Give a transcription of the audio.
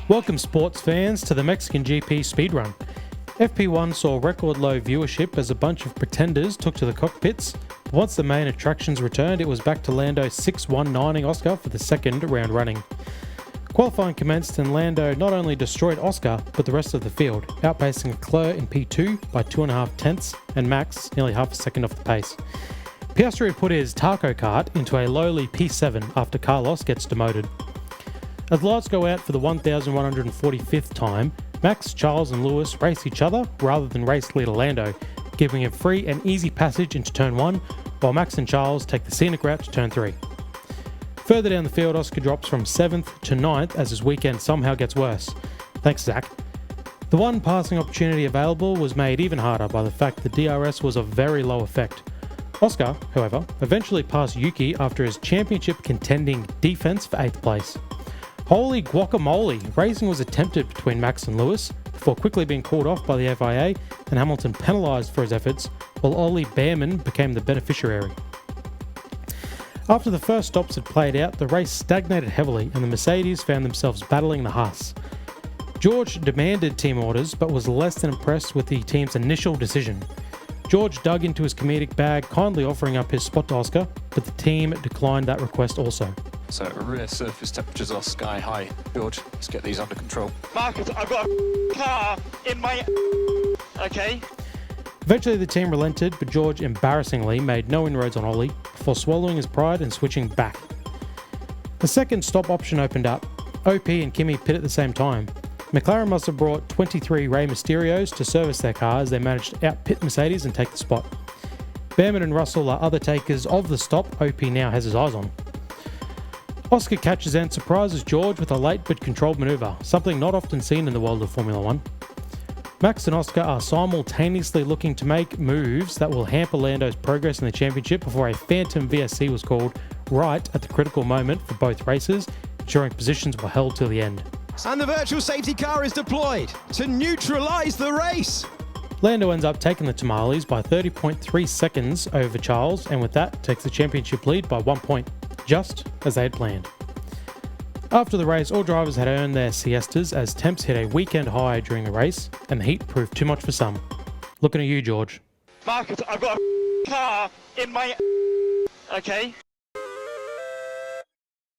Welcome sports fans to the Mexican GP speedrun. FP1 saw record low viewership as a bunch of pretenders took to the cockpits, but once the main attractions returned it was back to Lando 6-1-9ing Oscar for the second round running. Qualifying commenced and Lando not only destroyed Oscar but the rest of the field, outpacing Leclerc in P2 by 2.5 tenths and Max nearly half a second off the pace. Piastri put his taco cart into a lowly P7 after Carlos gets demoted. As the lights go out for the 1,145th time, Max, Charles and Lewis race each other rather than race leader Lando, giving him free and easy passage into turn 1, while Max and Charles take the scenic route to turn 3. Further down the field, Oscar drops from 7th to 9th as his weekend somehow gets worse. Thanks, Zach. The one passing opportunity available was made even harder by the fact the DRS was of very low effect. Oscar, however, eventually passed Yuki after his championship contending defense for 8th place. Holy guacamole! Racing was attempted between Max and Lewis, before quickly being called off by the FIA and Hamilton penalised for his efforts, while Ollie Behrman became the beneficiary. After the first stops had played out, the race stagnated heavily and the Mercedes found themselves battling the Haas. George demanded team orders but was less than impressed with the team's initial decision. George dug into his comedic bag, kindly offering up his spot to Oscar, but the team declined that request also. So rear surface temperatures are sky high. George, let's get these under control. Marcus, I've got a car in my... Okay. Eventually the team relented, but George embarrassingly made no inroads on Ollie before swallowing his pride and switching back. The second stop option opened up. OP and Kimi pit at the same time. McLaren must have brought 23 Rey Mysterios to service their car as they managed to out-pit Mercedes and take the spot. Behrman and Russell are other takers of the stop OP now has his eyes on. Oscar catches and surprises George with a late but controlled manoeuvre, something not often seen in the world of Formula 1. Max and Oscar are simultaneously looking to make moves that will hamper Lando's progress in the championship before a phantom VSC was called right at the critical moment for both races, ensuring positions were held till the end. And the virtual safety car is deployed to neutralise the race. Lando ends up taking the tamales by 30.3 seconds over Charles, and with that takes the championship lead by 1 point, just as they had planned. After the race, all drivers had earned their siestas as temps hit a weekend high during the race, and the heat proved too much for some. Looking at you, George. Marcus, I've got a car in my... Okay.